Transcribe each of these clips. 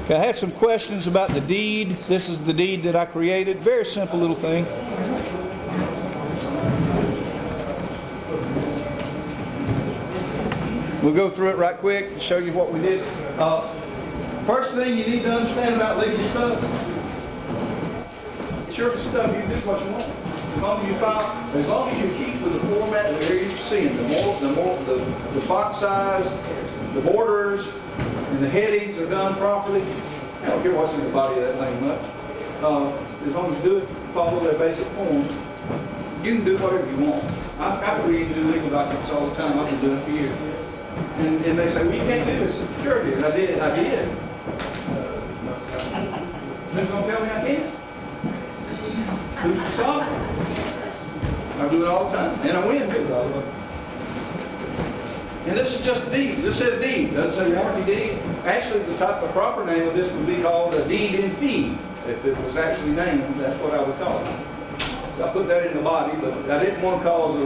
Okay, I had some questions about the deed. This is the deed that I created. Very simple little thing. We'll go through it right quick and show you what we did. First thing you need to understand about legal stuff. It's your stuff. You do what you want. As long as you file, as long as you keep with the format that you're used to seeing, the font size, the borders, and the headings are done properly. I don't care what's in the body of that thing much. As long as you do it, follow their basic forms, you can do whatever you want. I create new legal documents all the time. I've been doing it for years. And they say, well, you can't do this. Sure, I did. I did. Who's going to tell me I can't? Who's to stop me? I do it all the time. And I win, too, by the way. And this is just a deed. This says deed. It doesn't say warranty deed. Actually, the proper name of this would be called a deed in fee. If it was actually named, that's what I would call it. I put that in the body, but I didn't want to cause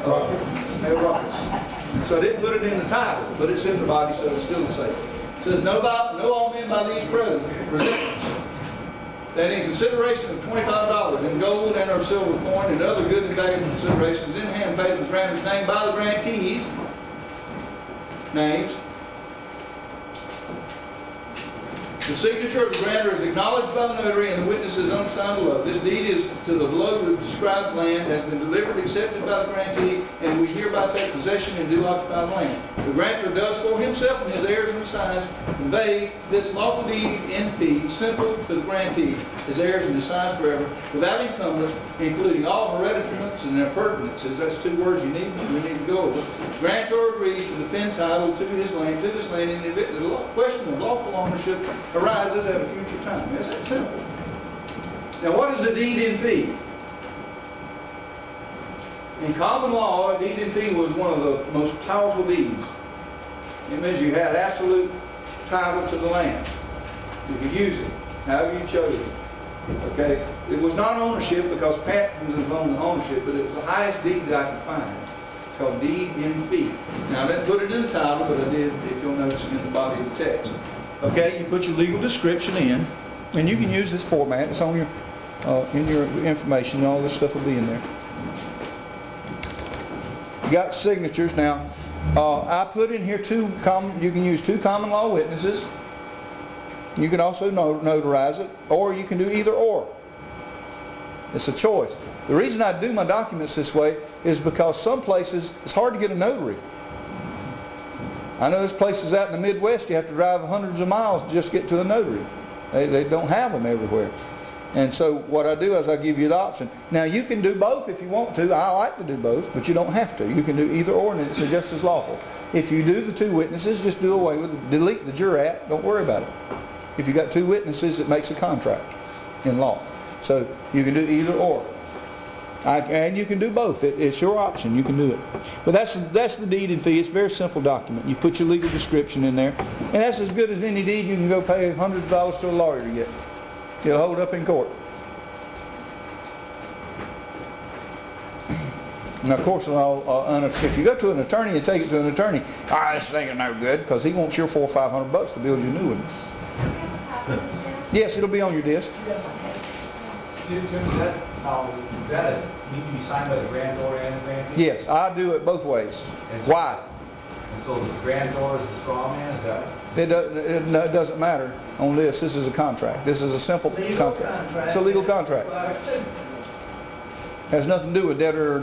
a ruckus. So I didn't put it in the title, but it's in the body, so it's still the same. It says, no all men by these presents, that in consideration of $25 in gold and or silver coin and other good and valuable considerations in hand paid in the grantor's name by the grantees' names. The signature of the grantor is acknowledged by the notary and the witnesses undersigned below. This deed is to the below described land, has been delivered, accepted by the grantee, and we hereby take possession and do occupy the land. The grantor does for himself and his heirs and assigns convey this lawful deed in fee simple to the grantee, his heirs and assigns forever, without encumbrance, including all hereditaments and appurtenances. That's two words we need to go over. The grantor agrees to defend title to this land in the event that the question of lawful ownership arises at a future time. It's that simple. Now, what is a deed in fee? In common law, a deed in fee was one of the most powerful deeds. It means you had absolute title to the land. You could use it however you chose it. Okay? It was not ownership because patent was on the ownership, but it was the highest deed that I could find. It's called deed in fee. Now, I didn't put it in the title, but I did, if you'll notice, in the body of the text. Okay, you put your legal description in, and you can use this format. It's on your in your information, and all this stuff will be in there. You got signatures now. I put in here you can use two common law witnesses. You can also notarize it, or you can do either or. It's a choice. The reason I do my documents this way is because some places it's hard to get a notary. I know there's places out in the Midwest you have to drive hundreds of miles to just get to a notary. They don't have them everywhere. And so what I do is I give you the option. Now you can do both if you want to. I like to do both, but you don't have to. You can do either or, and it's just as lawful. If you do the two witnesses, just do away with it. Delete the jurat. Don't worry about it. If you got two witnesses, it makes a contract in law. So you can do either or. And you can do both. It's your option. You can do it. But that's the deed in fee. It's a very simple document. You put your legal description in there. And that's as good as any deed you can go pay hundreds of dollars to a lawyer to get. It'll hold up in court. Now, of course, if you go to an attorney and take it to an attorney, this thing is no good, because he wants your $400 or $500 to build you a new one. Yes, it'll be on your disc. Does that need to be signed by the grantor and the grantee? Yes, I do it both ways. Why? And so the grantor is the straw man? Is that? It doesn't matter on this. This is a contract. This is a simple contract. It's a legal contract. Has nothing to do with debtor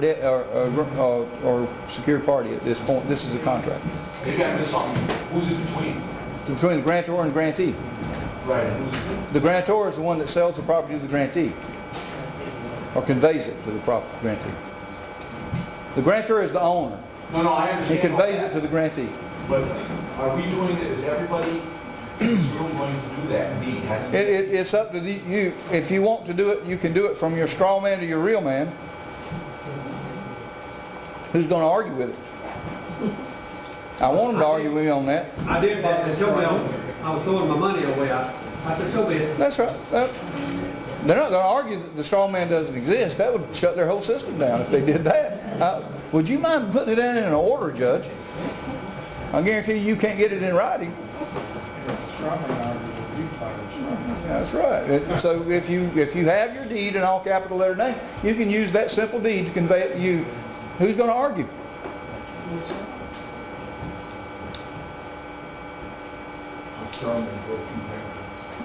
or secured party at this point. This is a contract. You got this on. Who's it between? It's between the grantor and grantee. Right. The grantor is the one that sells the property to the grantee, or conveys it to the grantee. The grantor is the owner. No, I understand. He conveys it to the grantee. But are we doing it? Is everybody in this room going to do that? Indeed, it's up to you. If you want to do it, you can do it from your straw man to your real man. Who's going to argue with it? I want them to argue with me on that. I did, but I was throwing my money away. I said, so be it. That's right. They're not going to argue that the straw man doesn't exist. That would shut their whole system down if they did that. Would you mind putting it in an order, Judge? I guarantee you can't get it in writing. That's right. So if you have your deed in all capital letter name, you can use that simple deed to convey it to you. Who's going to argue?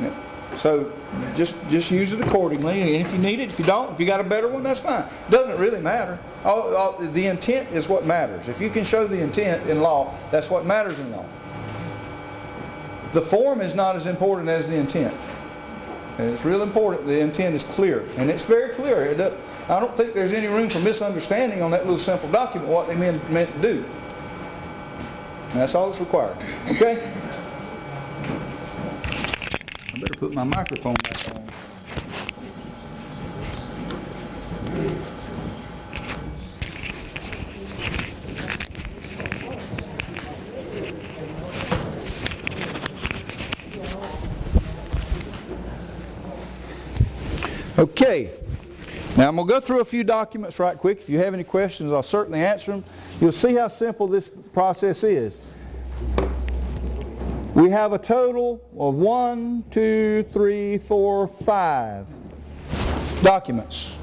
Yeah. So just use it accordingly, and if you need it, if you don't, if you got a better one, that's fine. It doesn't really matter. The intent is what matters. If you can show the intent in law, that's what matters in law. The form is not as important as the intent. And it's real important the intent is clear. And it's very clear. I don't think there's any room for misunderstanding on that little simple document what they meant to do. And that's all that's required. Okay? I better put my microphone back on. Okay, now I'm going to go through a few documents right quick. If you have any questions, I'll certainly answer them. You'll see how simple this process is. We have a total of 5 documents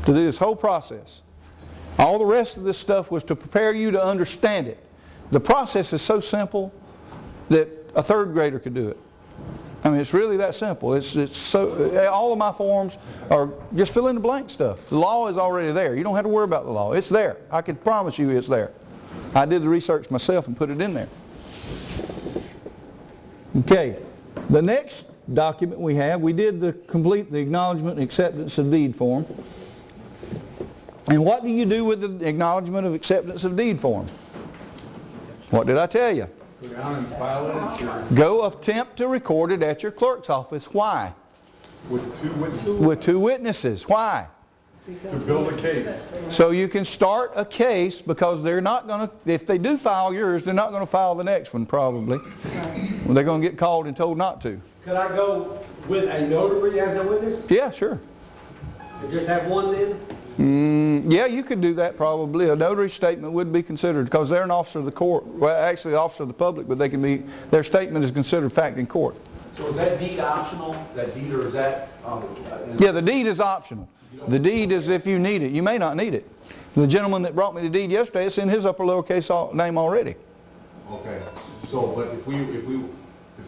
to do this whole process. All the rest of this stuff was to prepare you to understand it. The process is so simple that a third grader could do it. I mean, it's really that simple. It's so, all of my forms are just fill in the blank stuff. The law is already there. You don't have to worry about the law. It's there. I can promise you it's there. I did the research myself and put it in there. Okay, the next document we have, we did complete the acknowledgement and acceptance of deed form. And what do you do with the acknowledgement of acceptance of deed form? What did I tell you? Go down and file it at your... Go attempt to record it at your clerk's office. Why? With 2 witnesses? With 2 witnesses. Why? To build a case. So you can start a case because they're not going to, if they do file yours, they're not going to file the next one probably. Well, they're going to get called and told not to. Could I go with a notary as a witness? Yeah, sure. And just have one then? Yeah, you could do that probably. A notary statement would be considered because they're an officer of the court. Well, actually, an officer of the public, but they can be, their statement is considered fact in court. So is that deed optional? That deed, or is that... Yeah, the deed is optional. The deed is if you need it. You may not need it. The gentleman that brought me the deed yesterday, it's in his upper lowercase name already. Okay. So, but if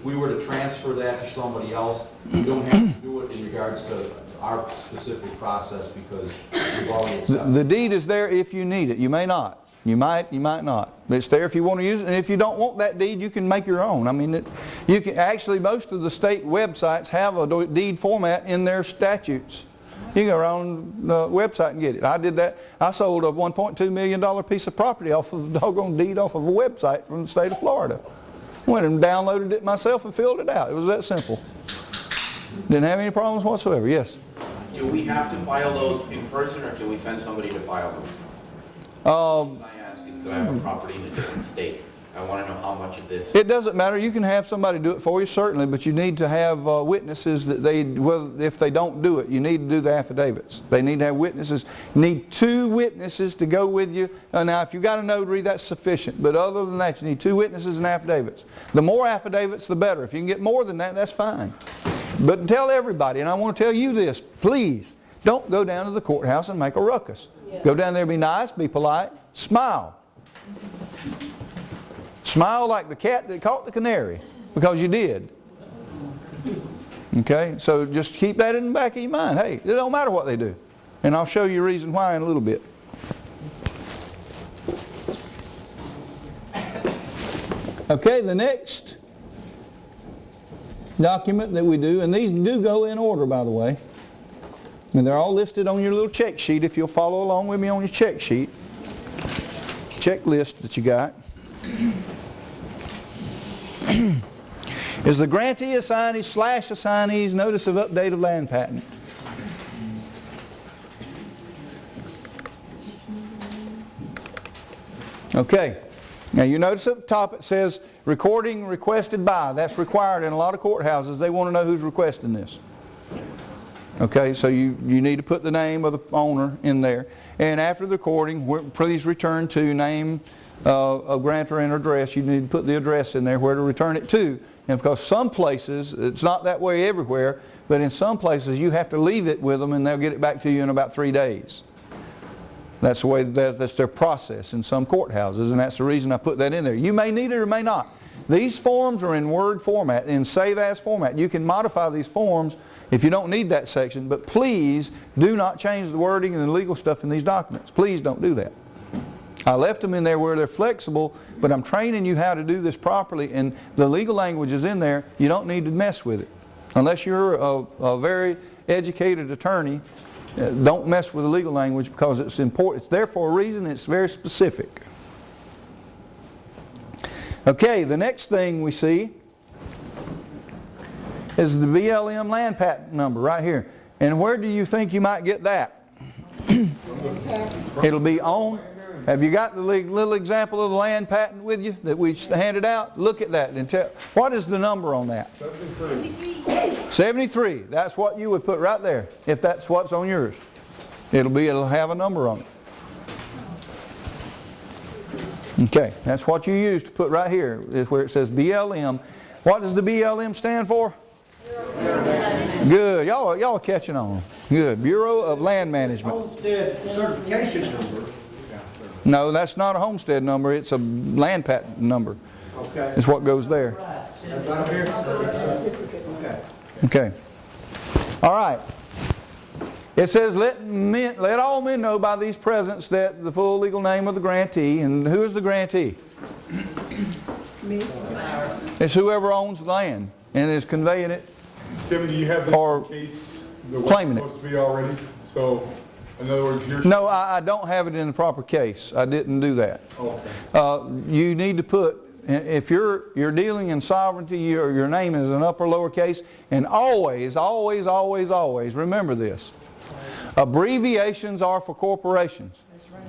we were to transfer that to somebody else, we don't have to do it in regards to our specific process because we've already accepted. The deed is there if you need it. You may not. You might not. But it's there if you want to use it. And if you don't want that deed, you can make your own. I mean, you can actually, most of the state websites have a deed format in their statutes. You can go around the website and get it. I did that. I sold a $1.2 million piece of property off of a doggone deed off of a website from the state of Florida. Went and downloaded it myself and filled it out. It was that simple. Didn't have any problems whatsoever. Yes? Do we have to file those in person, or can we send somebody to file them? The reason I ask is because I have a property in a different state. I want to know how much of this... It doesn't matter. You can have somebody do it for you, certainly, but you need to have witnesses that if they don't do it, you need to do the affidavits. They need to have witnesses. You need 2 witnesses to go with you. Now, if you've got a notary, that's sufficient. But other than that, you need 2 witnesses and affidavits. The more affidavits, the better. If you can get more than that, that's fine. But tell everybody, and I want to tell you this, please, don't go down to the courthouse and make a ruckus. Yeah. Go down there, be nice, be polite, smile. Smile like the cat that caught the canary, because you did. Okay, so just keep that in the back of your mind. Hey, it don't matter what they do. And I'll show you a reason why in a little bit. Okay, the next document that we do, and these do go in order, by the way. And they're all listed on your little check sheet if you'll follow along with me on your check sheet. Checklist that you got. Is the grantee assignee / assignee's notice of update of land patent. Okay. Now you notice at the top it says recording requested by. That's required in a lot of courthouses. They want to know who's requesting this. Okay, so you need to put the name of the owner in there. And after the recording, please return to name a grantor and address. You need to put the address in there where to return it to. And because some places, it's not that way everywhere, but in some places you have to leave it with them and they'll get it back to you in about 3 days. That's the way that's their process in some courthouses, and that's the reason I put that in there. You may need it or may not. These forms are in Word format, in Save As format. You can modify these forms if you don't need that section, but please do not change the wording and the legal stuff in these documents. Please don't do that. I left them in there where they're flexible, but I'm training you how to do this properly, and the legal language is in there. You don't need to mess with it. Unless you're a very educated attorney, don't mess with the legal language because it's important. It's there for a reason. It's very specific. Okay, the next thing we see is the BLM land patent number right here. And where do you think you might get that? It'll be on. Have you got the little example of the land patent with you that we handed out? Look at that and tell. What is the number on that? 73. That's what you would put right there if that's what's on yours. It'll have a number on it. Okay, that's what you use to put right here, is where it says BLM. What does the BLM stand for? Good. Y'all are catching on. Good. Bureau of Land Management. Homestead certification number. No, that's not a homestead number. It's a land patent number. Okay. It's what goes there. That's right here? Okay. Okay. All right. It says, let all men know by these presents that the full legal name of the grantee. And who is the grantee? Me. It's whoever owns the land and is conveying it. Timmy, do you have Or this case that was claiming it. supposed to be already? So, in other words, you're... No, I don't have it in the proper case. I didn't do that. Okay. You need to put, if you're dealing in sovereignty, your name is an upper lower case, and always, always, always, always, remember this. Abbreviations are for corporations. That's right.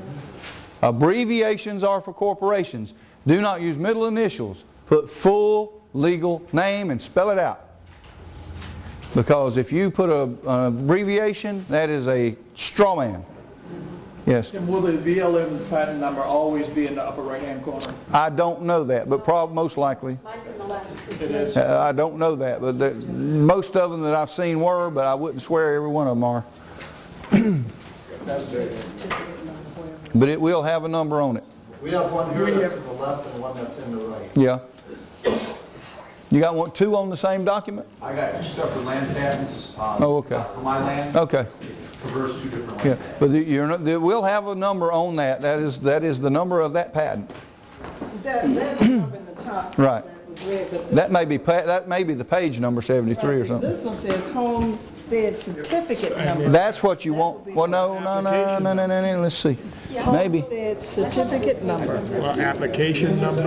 Abbreviations are for corporations. Do not use middle initials. Put full legal name and spell it out. Because if you put an abbreviation, that is a straw man. Yes? And will the BLM patent number always be in the upper right-hand corner? I don't know that, but most likely. It is. I don't know that, but most of them that I've seen were, but I wouldn't swear every one of them are. But it will have a number on it. We have one here that's to the left and one that's in the right. Yeah. You got two on the same document? I got 2 separate land patents. Oh, okay. For my land. Okay. Traverse 2 different Yeah, land. but we'll have a number on that. That is the number of that patent. That's up in the top. Right. That was red, but That may be the page number 73 or something. this one says homestead certificate number. That's what you want. Well, no. Let's see. Maybe. Homestead certificate number. Application number?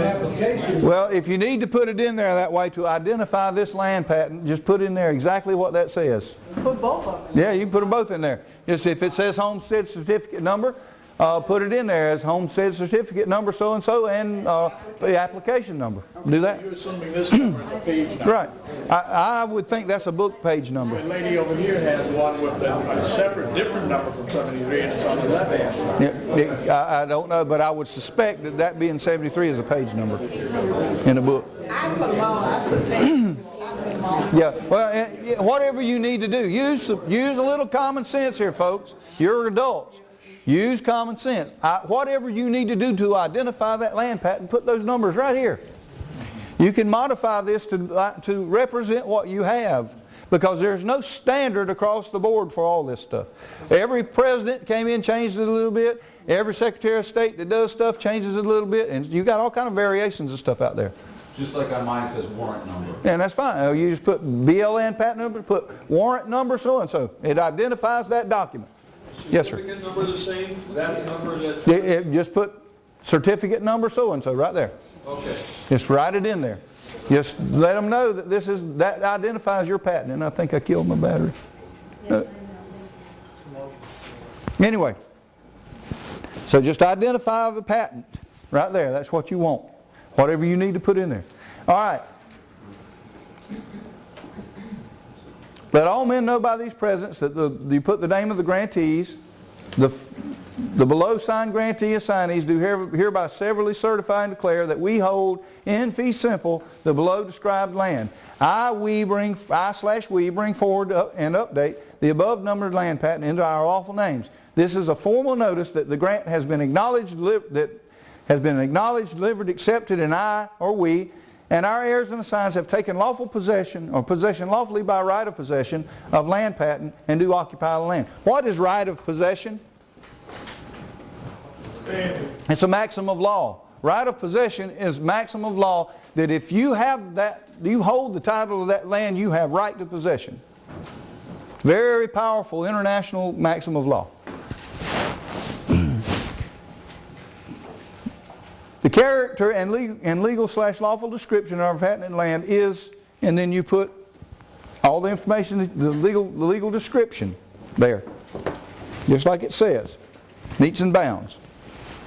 Well, if you need to put it in there that way to identify this land patent, just put in there exactly what that says. Put both of them. Yeah, you can put them both in there. Just if it says homestead certificate number, put it in there as homestead certificate number so-and-so and the application number. Do that. You're assuming this number is a page number. Right. I would think that's a book page number. The lady over here has one with a separate, different number from 73, and it's on the left-hand side. I don't know, but I would suspect that being 73 is a page number in a book. I put them all. I put pages. I put them all. Yeah, well, whatever you need to do, use a little common sense here, folks. You're adults. Use common sense. Whatever you need to do to identify that land patent, put those numbers right here. You can modify this to represent what you have, because there's no standard across the board for all this stuff. Every president came in, changed it a little bit. Every Secretary of State that does stuff changes it a little bit, and you got all kind of variations of stuff out there. Just like on mine says warrant number. And that's fine. You just put BLN patent number, put warrant number so-and-so. It identifies that document. Yes, sir. Certificate number the same? That number that... Just put certificate number so-and-so right there. Okay. Just write it in there. Just let them know that that identifies your patent. And I think I killed my battery. Anyway, so just identify the patent right there. That's what you want. Whatever you need to put in there. All right. Let all men know by these presents that you put the name of the grantees, The below signed grantee assignees do hereby severally certify and declare that we hold in fee simple the below described land. I/we bring forward and update the above numbered land patent into our lawful names. This is a formal notice that the grant has been acknowledged, delivered, accepted, and I or we and our heirs and assigns have taken lawful possession or possession lawfully by right of possession of land patent and do occupy the land. What is right of possession? It's a maxim of law. Right of possession is maxim of law that if you have that, you hold the title of that land, you have right to possession. Very powerful international maxim of law. The character and legal/lawful description of our patented land is, and then you put all the information, the legal description there, just like it says, meets and bounds.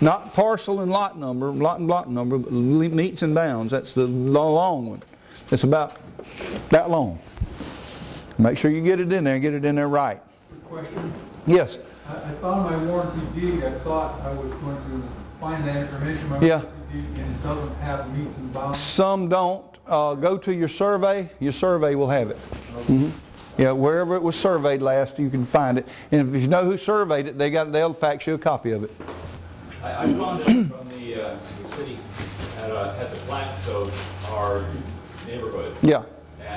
Not parcel and lot number, lot and block number, but meets and bounds. That's the long one. It's about that long. Make sure you get it in there right. Quick question. Yes. I found my warranty deed. I thought I was going to find that information. My Yeah. warranty deed, and it doesn't have meets and bounds. Some don't. Go to your survey. Your survey will have it. Yeah, wherever it was surveyed last, you can find it. And if you know who surveyed it, they'll fax you a copy of it. I found it from the city had the plaques of our neighborhood. Yeah. And I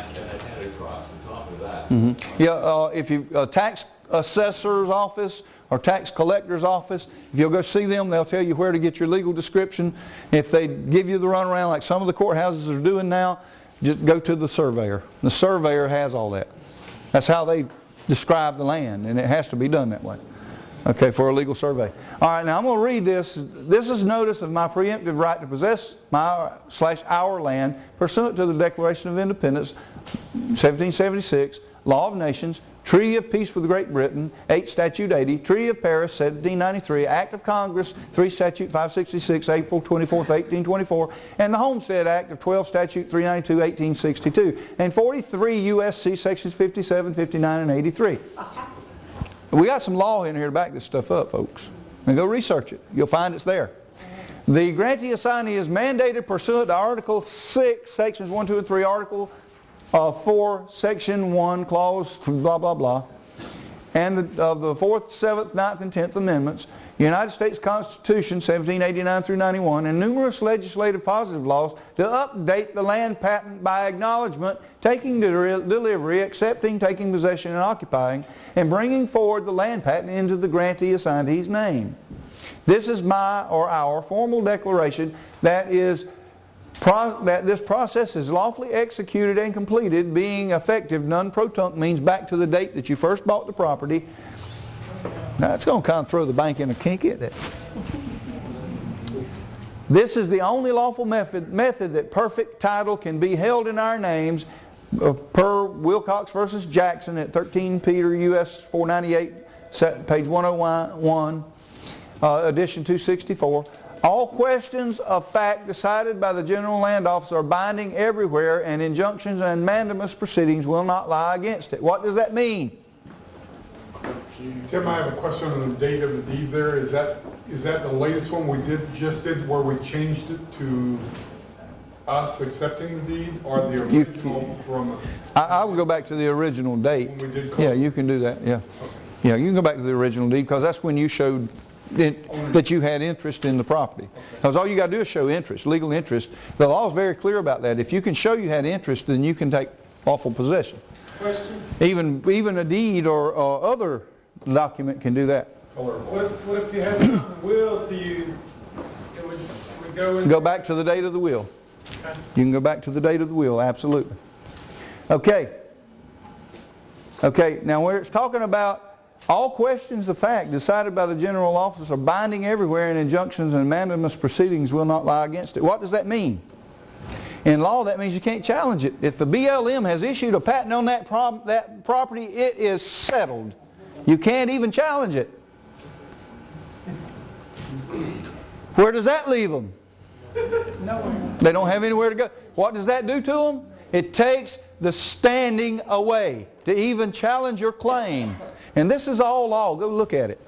handed across the top of that. Yeah, if you tax assessor's office or tax collector's office, if you'll go see them, they'll tell you where to get your legal description. If they give you the runaround like some of the courthouses are doing now, just go to the surveyor. The surveyor has all that. That's how they describe the land, and it has to be done that way. Okay, for a legal survey. All right, now I'm going to read this. This is notice of my preemptive right to possess my/our land pursuant to the Declaration of Independence, 1776, Law of Nations, Treaty of Peace with Great Britain, 8 Statute 80, Treaty of Paris, 1793, Act of Congress, 3 Statute 566, April 24th, 1824, and the Homestead Act of 12 Statute 392, 1862, and 43 U.S.C. Sections 57, 59, and 83. We got some law in here to back this stuff up, folks. And go research it. You'll find it's there. The grantee assignee is mandated pursuant to Article 6, Sections 1, 2, and 3, Article 4, Section 1, Clause blah, blah, blah, and of the 4th, 7th, 9th, and 10th Amendments, United States Constitution 1789 through 91, and numerous legislative positive laws to update the land patent by acknowledgement, taking delivery, accepting, taking possession, and occupying, and bringing forward the land patent into the grantee assignee's name. This is my or our formal declaration that this process is lawfully executed and completed, being effective non-pro-tunc means back to the date that you first bought the property. Now it's going to kind of throw the bank in a kink, isn't it? This is the only lawful method that perfect title can be held in our names per Wilcox versus Jackson at 13 Peter U.S. 498, page 101, edition 264. All questions of fact decided by the General Land Office are binding everywhere, and injunctions and mandamus proceedings will not lie against it. What does that mean? Tim, I have a question on the date of the deed there. Is that the latest one we just did where we changed it to us accepting the deed, or the original from? I would go back to the original date. When we did Yeah, you can do that, yeah. Okay. Yeah, you can go back to the original deed because that's when you showed that you had interest in the property. Because all you got to do is show interest, legal interest. The law is very clear about that. If you can show you had interest, then you can take lawful possession. Question? Even a deed or other document can do that. What if you had it on the will to you, it would go in? Go back to the date of the will. You can go back to the date of the will, absolutely. Okay. Okay, now where it's talking about all questions of fact decided by the general office are binding everywhere, and injunctions and mandamus proceedings will not lie against it. What does that mean? In law, that means you can't challenge it. If the BLM has issued a patent on that property, it is settled. You can't even challenge it. Where does that leave them? Nowhere. They don't have anywhere to go. What does that do to them? It takes the standing away to even challenge your claim. And this is all law. Go look at it.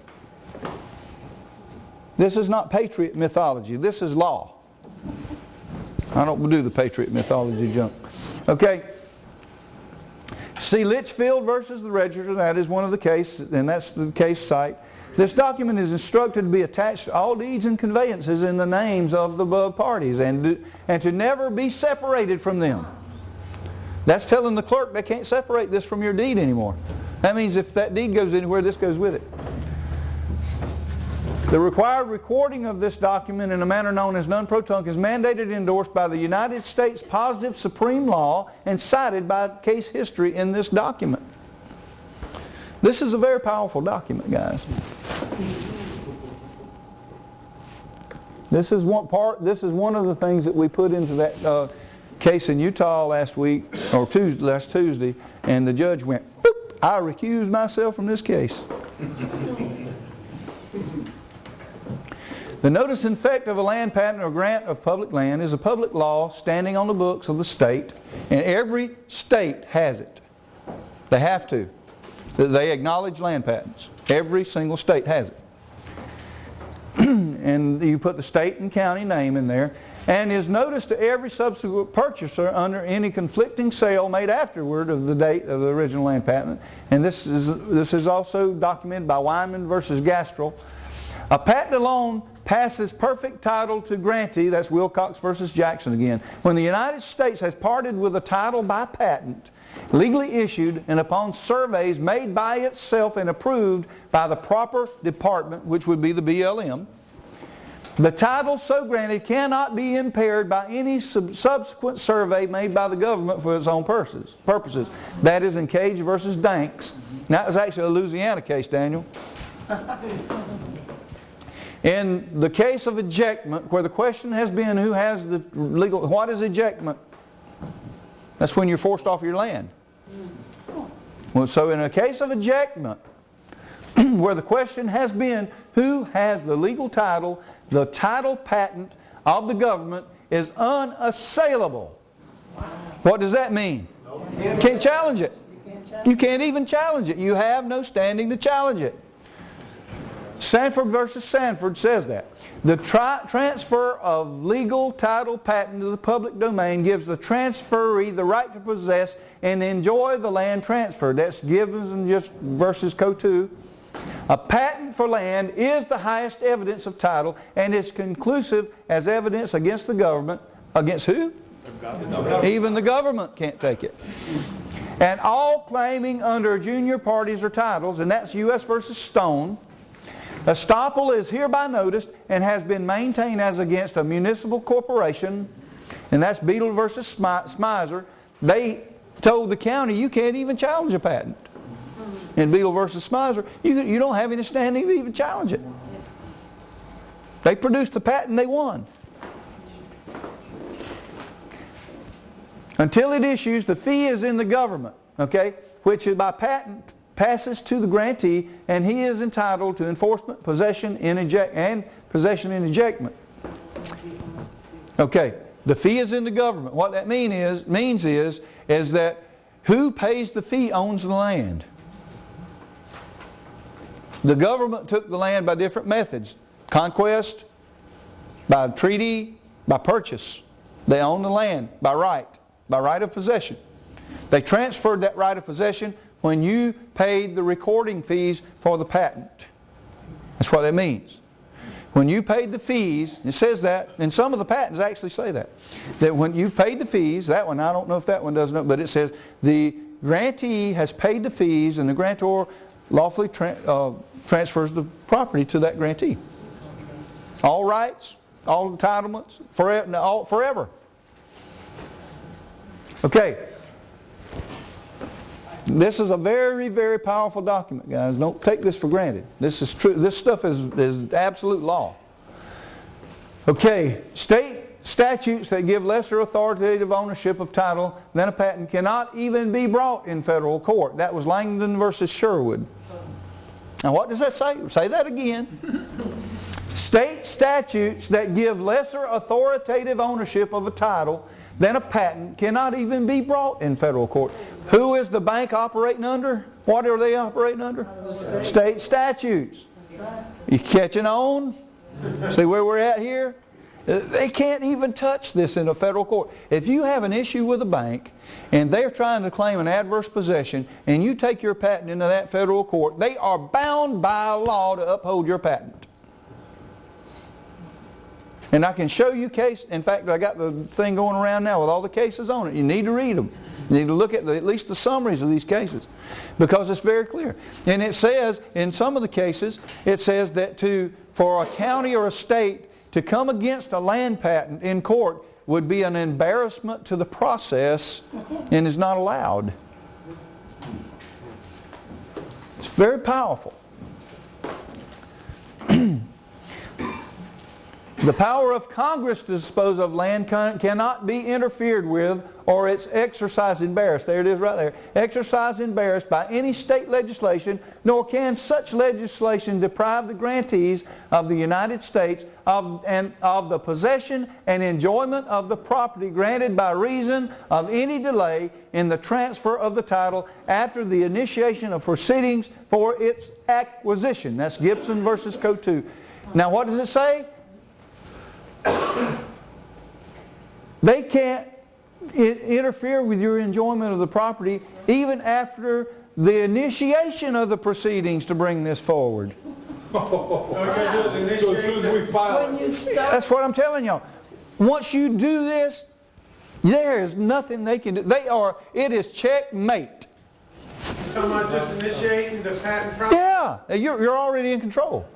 This is not patriot mythology. This is law. I don't do the patriot mythology junk. Okay. See Litchfield versus the Register. That is one of the cases, and that's the case site. This document is instructed to be attached to all deeds and conveyances in the names of the above parties and to never be separated from them. That's telling the clerk they can't separate this from your deed anymore. That means if that deed goes anywhere, this goes with it. The required recording of this document in a manner known as non pro tunc is mandated and endorsed by the United States positive supreme law and cited by case history in this document. This is a very powerful document, guys. This is one of the things that we put into that case in Utah last week, or last Tuesday, and the judge went, boop, I recused myself from this case. The notice in effect of a land patent or grant of public land is a public law standing on the books of the state, and every state has it. They have to. They acknowledge land patents. Every single state has it. And you put the state and county name in there, and is noticed to every subsequent purchaser under any conflicting sale made afterward of the date of the original land patent. And this is also documented by Wyman versus Gastrell. A patent alone passes perfect title to grantee, that's Wilcox versus Jackson again, when the United States has parted with a title by patent, legally issued and upon surveys made by itself and approved by the proper department, which would be the BLM. The title so granted cannot be impaired by any subsequent survey made by the government for its own purposes. That is in Cage versus Danks. That was actually a Louisiana case, Daniel. In the case of ejectment, where the question has been who has the legal, what is ejectment? That's when you're forced off your land. Well, so in a case of ejectment, where the question has been who has the legal title, the title patent of the government is unassailable. What does that mean? You can't challenge it. You can't even challenge it. You have no standing to challenge it. Sanford versus Sanford says that. The transfer of legal title patent to the public domain gives the transferee the right to possess and enjoy the land transferred. That's Gibbons and just versus Cotu. A patent for land is the highest evidence of title and is conclusive as evidence against the government. Against who? Even the government can't take it. And all claiming under junior parties or titles, and that's U.S. versus Stone, estoppel is hereby noticed and has been maintained as against a municipal corporation, and that's Beadle versus Smizer. They told the county you can't even challenge a patent. In Beadle versus Smizer, you don't have any standing to even challenge it. They produced the patent, they won. Until it issues, the fee is in the government, okay, which is by patent passes to the grantee, and he is entitled to enforcement, possession, and ejectment. Okay, the fee is in the government. What that means is that who pays the fee owns the land. The government took the land by different methods. Conquest, by treaty, by purchase. They own the land by right of possession. They transferred that right of possession when you paid the recording fees for the patent. That's what that means. When you paid the fees, it says that, and some of the patents actually say that when you've paid the fees, that one, I don't know if that one does, but it says the grantee has paid the fees and the grantor lawfully transfers the property to that grantee. All rights, all entitlements, forever. Okay. This is a very, very powerful document, guys. Don't take this for granted. This is true. This stuff is absolute law. Okay, state statutes that give lesser authoritative ownership of title than a patent cannot even be brought in federal court. That was Langdon versus Sherwood. Now what does that say? Say that again. State statutes that give lesser authoritative ownership of a title than a patent cannot even be brought in federal court. Who is the bank operating under? What are they operating under? State statutes. You catching on? See where we're at here? They can't even touch this in a federal court. If you have an issue with a bank and they're trying to claim an adverse possession and you take your patent into that federal court, they are bound by law to uphold your patent. And I can show you case. In fact, I got the thing going around now with all the cases on it. You need to read them. You need to look at at least the summaries of these cases, because it's very clear. And it says, in some of the cases, it says that for a county or a state to come against a land patent in court would be an embarrassment to the process and is not allowed. It's very powerful. The power of Congress to dispose of land cannot be interfered with or its exercise embarrassed. There it is right there. Exercise embarrassed by any state legislation, nor can such legislation deprive the grantees of the United States of the possession and enjoyment of the property granted by reason of any delay in the transfer of the title after the initiation of proceedings for its acquisition. That's Gibson versus Code 2. Now what does it say? They can't interfere with your enjoyment of the property even after the initiation of the proceedings to bring this forward. So as soon as we file it. That's what I'm telling y'all. Once you do this, there is nothing they can do. It is checkmate. You're talking about just initiating the patent process? Yeah, you're already in control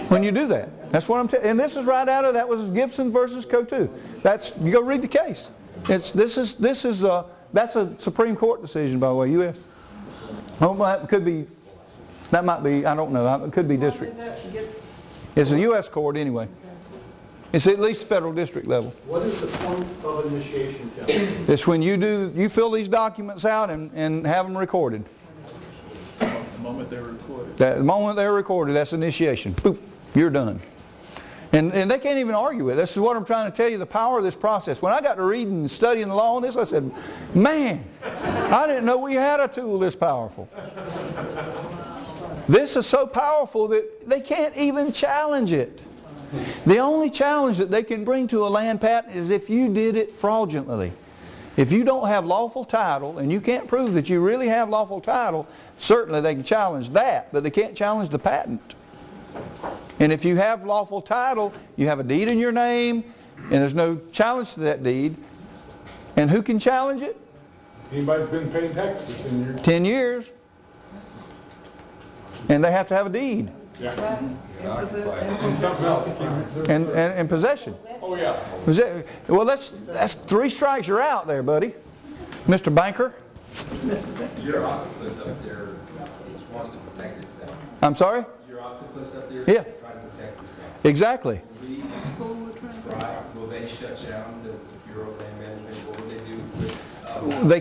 when you do that. That's what I'm telling you. And this is right out of, that was Gibson versus Code 2. You go read the case. That's a Supreme Court decision, by the way, U.S. Oh, well, that might be, I don't know, it could be district. It's a U.S. court anyway. It's at least federal district level. What is the point of initiation, Kevin? It's when you fill these documents out and have them recorded. The moment they're recorded. The moment they're recorded, that's initiation. Boop, you're done. And they can't even argue it. This is what I'm trying to tell you, the power of this process. When I got to reading and studying the law on this, I said, man, I didn't know we had a tool this powerful. This is so powerful that they can't even challenge it. The only challenge that they can bring to a land patent is if you did it fraudulently. If you don't have lawful title and you can't prove that you really have lawful title, certainly they can challenge that, but they can't challenge the patent. And if you have lawful title, you have a deed in your name, and there's no challenge to that deed. And who can challenge it? Anybody that's been paying taxes for 10 years. 10 years. And they have to have a deed. Yeah. And possession. Oh, yeah. Well, that's 3 strikes, you're out there, buddy. Mr. Banker. Your octopus up there wants to protect itself. I'm sorry? Your octopus up there Yeah. is trying to protect itself. Exactly. Will they shut down the Bureau of Land Management? What would they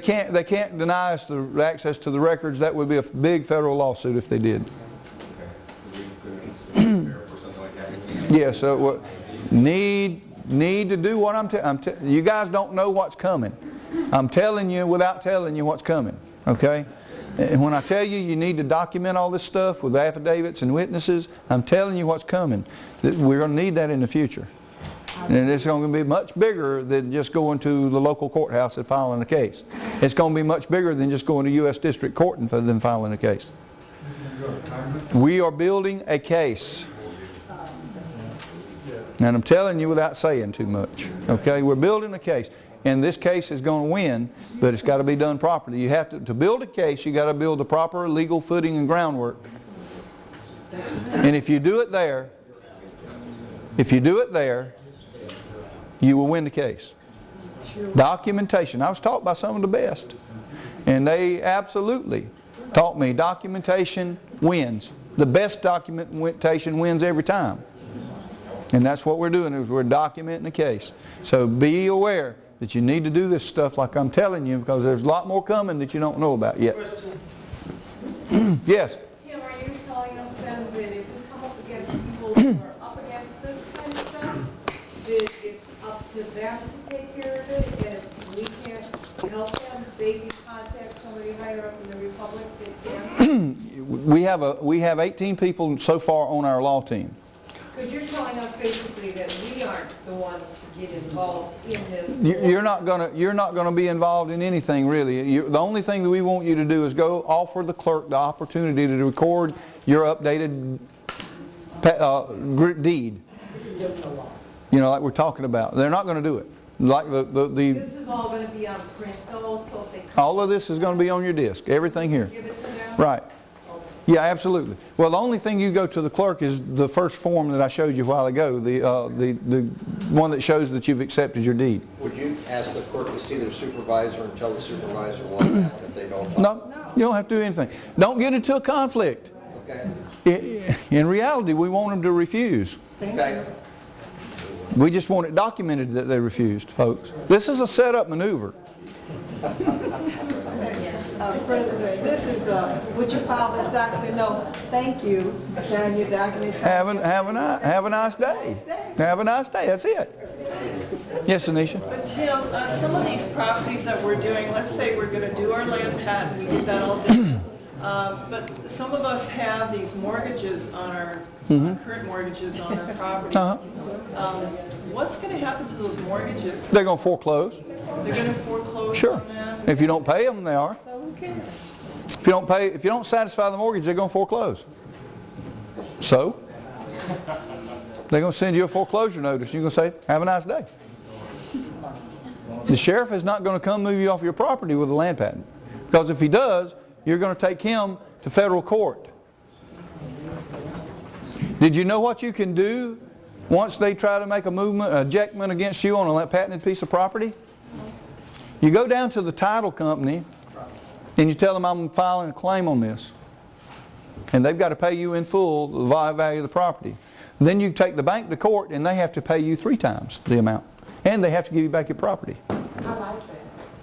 do? They can't deny us the access to the records. That would be a big federal lawsuit if they did. Yeah, so need to do what I'm telling you. You guys don't know what's coming. I'm telling you without telling you what's coming, okay? And when I tell you you need to document all this stuff with affidavits and witnesses, I'm telling you what's coming. We're going to need that in the future. And it's going to be much bigger than just going to the local courthouse and filing a case. It's going to be much bigger than just going to U.S. District Court and then filing a case. We are building a case. And I'm telling you without saying too much. Okay, we're building a case. And this case is going to win, but it's got to be done properly. You have to build a case, you got to build the proper legal footing and groundwork. And if you do it there, you will win the case. Documentation. I was taught by some of the best. And they absolutely taught me documentation wins. The best documentation wins every time. And that's what we're doing, is we're documenting the case. So be aware that you need to do this stuff like I'm telling you, because there's a lot more coming that you don't know about yet. Yes? Tim, are you telling us then that if we come up against people who are up against this kind of stuff, that it's up to them to take care of it, and if we can't help them, they can contact somebody higher up in the Republic that can? We have 18 people so far on our law team. Because you're telling us basically that we aren't the ones to get involved in this. You're not gonna be involved in anything really. The only thing that we want you to do is go offer the clerk the opportunity to record your updated deed. You know, like we're talking about. They're not gonna do it. Like This is all going to be on print though, so if they all of this is gonna be on your disc. Everything here. give it to them. Right. Yeah, absolutely. Well, the only thing you go to the clerk is the first form that I showed you a while ago, the one that shows that you've accepted your deed. Would you ask the clerk to see their supervisor and tell the supervisor what happened if they don't follow? No, you don't have to do anything. Don't get into a conflict. Okay. In reality, we want them to refuse. Okay. We just want it documented that they refused, folks. This is a set-up maneuver. President, this is, would you file this document? No, thank you. Sign your document. Have a nice day. Have a nice day. That's it. Yes, Anisha? But Tim, some of these properties that we're doing, let's say we're going to do our land patent, we get that all done. But some of us have these mortgages on our, current mortgages on our properties. What's going to happen to those mortgages? They're going to foreclose. They're going to foreclose Sure. on them? If you don't pay them, they are. If you don't satisfy the mortgage, they're going to foreclose. So, they're going to send you a foreclosure notice. You're going to say, have a nice day. The sheriff is not going to come move you off your property with a land patent. Because if he does, you're going to take him to federal court. Did you know what you can do once they try to make a movement, an ejectment against you on a patented piece of property? You go down to the title company and you tell them I'm filing a claim on this. And they've got to pay you in full the value of the property. Then you take the bank to court and they have to pay you 3 times the amount. And they have to give you back your property. I like that.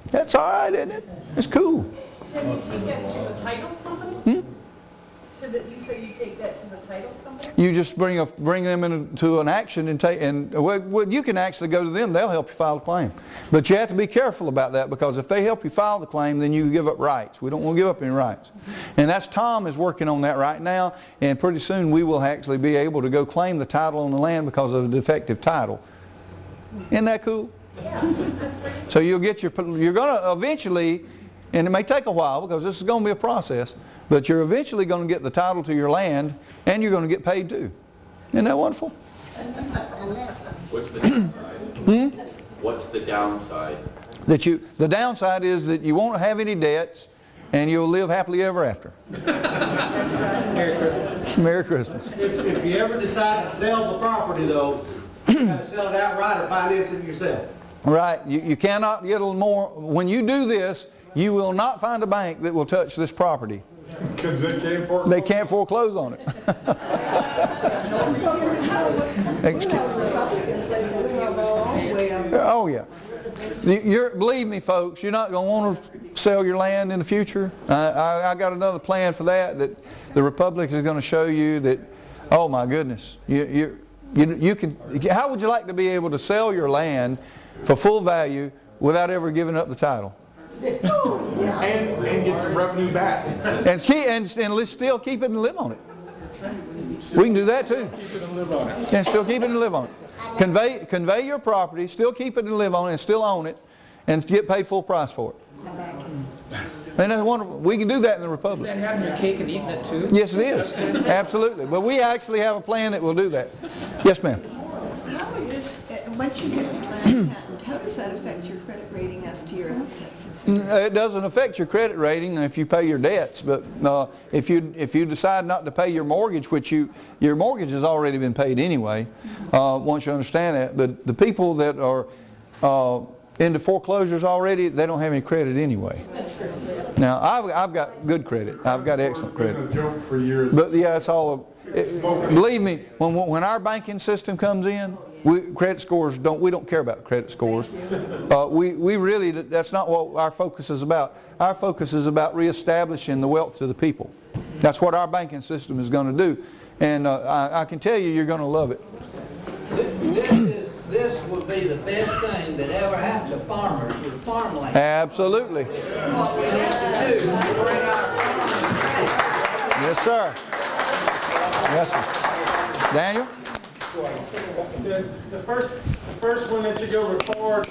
That's all right, isn't it? It's cool. Tim, you take that to the title company? You say you take that to the title company? You just bring them into an action well, you can actually go to them. They'll help you file a claim. But you have to be careful about that because if they help you file the claim, then you give up rights. We don't want to give up any rights. And that's Tom is working on that right now. And pretty soon we will actually be able to go claim the title on the land because of a defective title. Isn't that cool? Yeah, that's pretty. So you're going to eventually, and it may take a while because this is going to be a process, but you're eventually going to get the title to your land and you're going to get paid too. Isn't that wonderful? What's the downside? What's the downside? The downside is that you won't have any debts and you'll live happily ever after. Merry Christmas. Merry Christmas. If you ever decide to sell the property though, you got to sell it outright or finance it yourself. Right. You cannot get a little more. When you do this, you will not find a bank that will touch this property. Because they can't foreclose? They can't foreclose on it. Oh yeah. Believe me folks, you're not going to want to sell your land in the future. I got another plan for that the Republic is going to show you that, oh my goodness, you can. How would you like to be able to sell your land for full value without ever giving up the title? And get some revenue back. And let's still keep it and live on it. We can do that too. And still keep it and live on it. Convey your property, still keep it and live on it, and still own it, and get paid full price for it. Isn't that wonderful? We can do that in the Republic. Isn't that having your cake and eating it too? Yes, it is. Absolutely. But we actually have a plan that will do that. Yes, ma'am. How would this, once you get the land patent, how does that affect your credit rating as to your assets? It doesn't affect your credit rating if you pay your debts, but if you decide not to pay your mortgage, which your mortgage has already been paid anyway, once you understand that. But the people that are into foreclosures already, they don't have any credit anyway. Now I've got good credit. I've got excellent credit. It's been a joke for years. But yeah, it's all. Believe me, when our banking system comes in, credit scores we don't care about credit scores. We really, that's not what our focus is about. Our focus is about reestablishing the wealth to the people. That's what our banking system is going to do, and I can tell you, you're going to love it. This will be the best thing that ever happened to farmers with farmland. Absolutely. What we need to do is bring our Yes, sir. Yes, sir. Daniel? The first one that you go record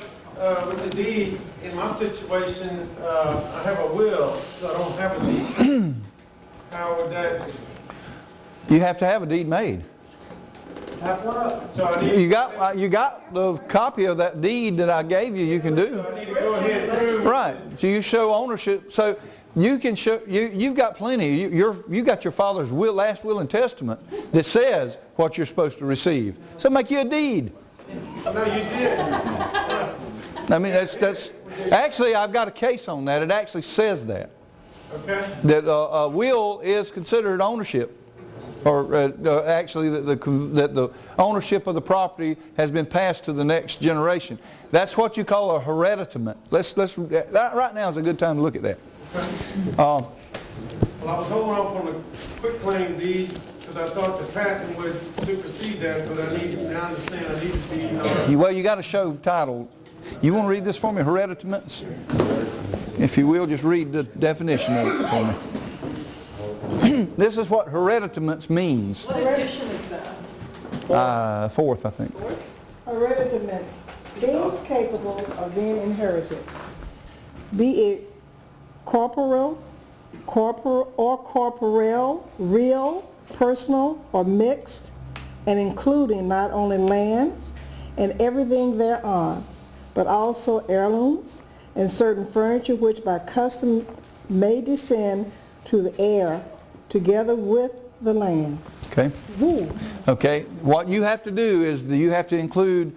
with the deed, in my situation, I have a will, so I don't have a deed. How would that? You have to have a deed made. So I need, You got the copy of that deed that I gave you. You can do. I need to go ahead through. Right. So you show ownership. So you can show. You've got plenty. You got your father's last will and testament that says what you're supposed to receive. So make you a deed. No, you did. I mean, that's actually, I've got a case on that. It actually says that. Okay. That a will is considered ownership. Or actually that the ownership of the property has been passed to the next generation. That's what you call a hereditament. Right now is a good time to look at that. Well, I was holding off on the quitclaim deed because I thought the patent would supersede that, but now I understand I need the deed in order. Well, you got to show title. You want to read this for me, hereditaments? If you will, just read the definition of it for me. This is what hereditaments means. What edition is that? Fourth, I think. Hereditaments, deeds capable of being inherited, be it corporeal, real, personal, or mixed, and including not only lands and everything thereon, but also heirlooms and certain furniture which by custom may descend to the heir together with the land. Okay. Woo. Okay. What you have to do is you have to include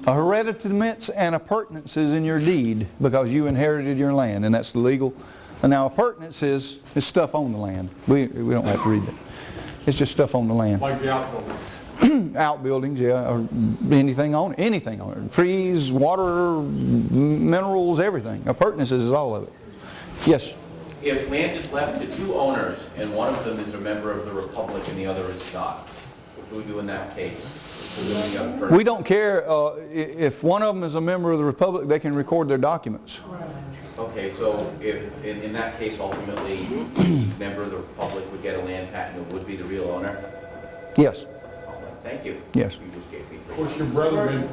a hereditaments and appurtenances in your deed because you inherited your land, and that's legal. And now appurtenance is stuff on the land. We don't have to read that. It's just stuff on the land. Like the outbuildings. Outbuildings, yeah, or anything on it. Trees, water, minerals, everything. Appurtenances is all of it. Yes. If land is left to two owners and one of them is a member of the republic and the other is not, what do we do in that case? We don't care if one of them is a member of the republic, they can record their documents. Okay, so if in that case ultimately the member of the republic would get a land patent and would be the real owner? Yes. Thank you. Yes. You just gave me Of course, your brother.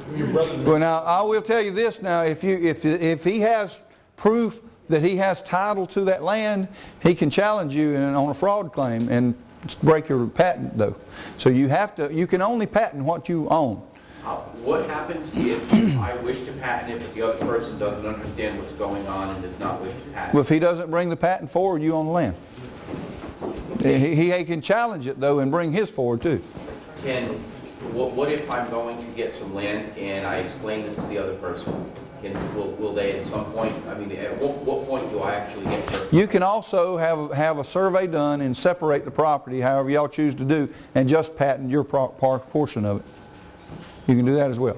Well, now I will tell you this. Now, if he has proof that he has title to that land, he can challenge you on a fraud claim and break your patent, though. So you can only patent what you own. What happens if I wish to patent it, but the other person doesn't understand what's going on and does not wish to patent it? Well, if he doesn't bring the patent forward, you own the land. He can challenge it, though, and bring his forward, too. What if I'm going to get some land and I explain this to the other person? Will they at some point, I mean, at what point do I actually get there? You can also have a survey done and separate the property, however y'all choose to do, and just patent your portion of it. You can do that as well.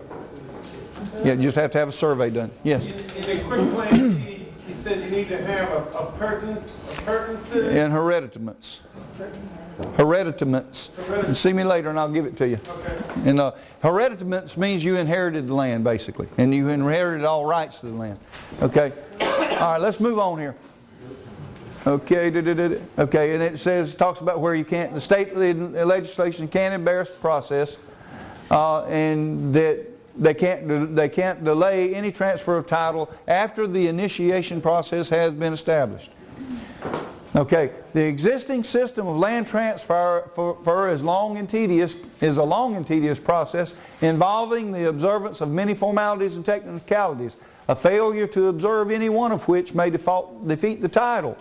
Yeah, you just have to have a survey done. Yes? In the quitclaim deed, you said you need to have a pertinence And hereditaments. Hereditaments. And see me later and I'll give it to you. Okay. And hereditaments means you inherited the land, basically. And you inherited all rights to the land. Okay? All right, let's move on here. Okay, okay, and it talks about where you can't, the state legislation can't embarrass the process, and that they can't delay any transfer of title after the initiation process has been established. Okay, the existing system of land transfer is a long and tedious process involving the observance of many formalities and technicalities, a failure to observe any one of which may defeat the title.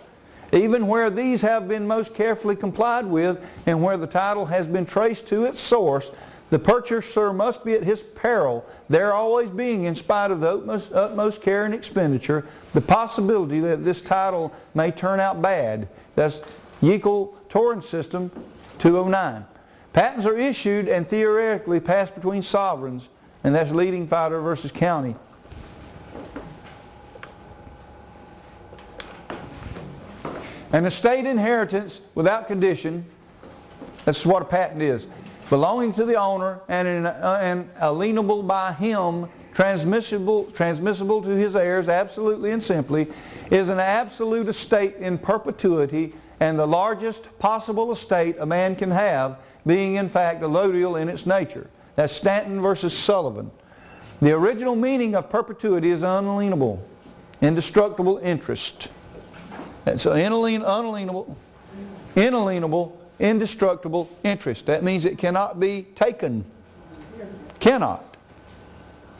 Even where these have been most carefully complied with and where the title has been traced to its source, the purchaser must be at his peril, there always being, in spite of the utmost care and expenditure, the possibility that this title may turn out bad. That's Yekel Torrens System 209. Patents are issued and theoretically passed between sovereigns, and that's leading fighter versus county. An estate inheritance without condition, that's what a patent is, belonging to the owner and alienable by him, transmissible to his heirs absolutely and simply, is an absolute estate in perpetuity and the largest possible estate a man can have, being in fact allodial in its nature. That's Stanton versus Sullivan. The original meaning of perpetuity is unalienable, indestructible interest. That's unalienable, indestructible interest. That means it cannot be taken. Cannot.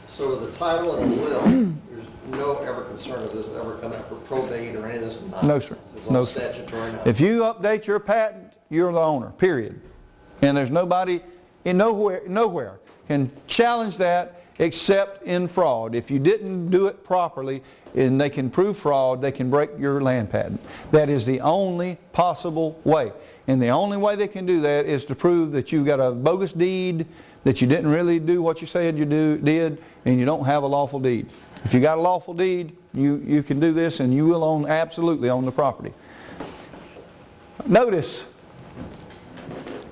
So with the title and the will, there's no ever concern of this ever coming up for probate or any of this nonsense? No, sir. It's all No, sir. statutory now. If you update your patent, you're the owner, period. And there's nobody, nowhere can challenge that except in fraud. If you didn't do it properly and they can prove fraud, they can break your land patent. That is the only possible way. And the only way they can do that is to prove that you got a bogus deed, that you didn't really do what you said you did, and you don't have a lawful deed. If you got a lawful deed, you can do this and you will absolutely own the property. Notice,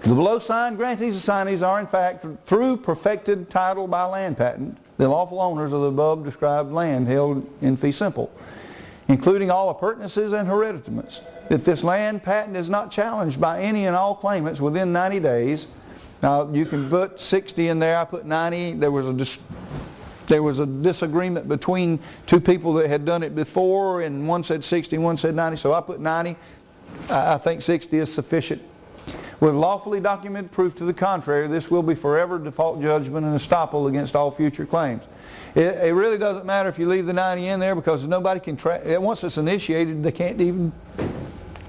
the below signed grantees and assignees are in fact through perfected title by land patent, the lawful owners of the above described land held in fee simple, including all appurtenances and hereditaments. If this land patent is not challenged by any and all claimants within 90 days, now you can put 60 in there, I put 90, there was a disagreement between two people that had done it before, and one said 60, one said 90, so I put 90. I think 60 is sufficient. With lawfully documented proof to the contrary, this will be forever default judgment and estoppel against all future claims. It really doesn't matter if you leave the 90 in there, because nobody can once it's initiated, they can't even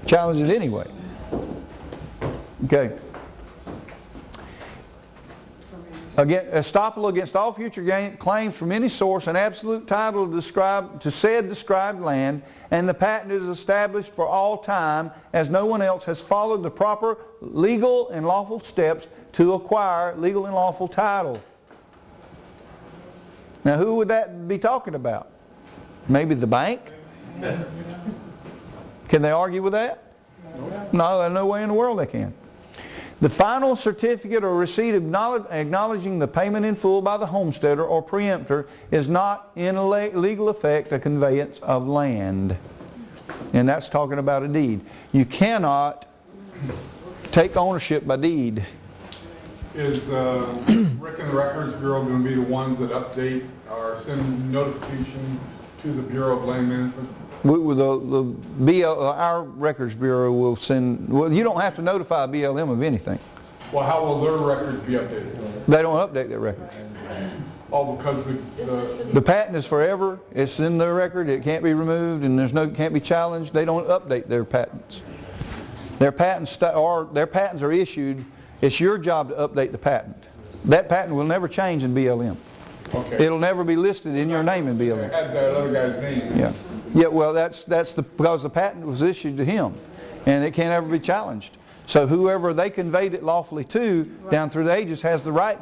challenge it anyway. Okay. Again, estoppel against all future claims from any source and absolute title to said described land, and the patent is established for all time, as no one else has followed the proper legal and lawful steps to acquire legal and lawful title. Now, who would that be talking about? Maybe the bank? Can they argue with that? No, there's no way in the world they can. The final certificate or receipt acknowledging the payment in full by the homesteader or preemptor is not in legal effect a conveyance of land. And that's talking about a deed. You cannot take ownership by deed. Is Rick and the Records Bureau going to be the ones that update or send notification to the Bureau of Land Management? Our Records Bureau will send, well, you don't have to notify BLM of anything. Well, how will their records be updated? They don't update their records. Oh, because the patent is forever, it's in their record, it can't be removed, and can't be challenged. They don't update their patents. Their patents are issued, it's your job to update the patent. That patent will never change in BLM. Okay. It'll never be listed in your name in BLM. I had that other guy's name. Yeah. Yeah, well, because the patent was issued to him, and it can't ever be challenged. So whoever they conveyed it lawfully to, down through the ages, has the right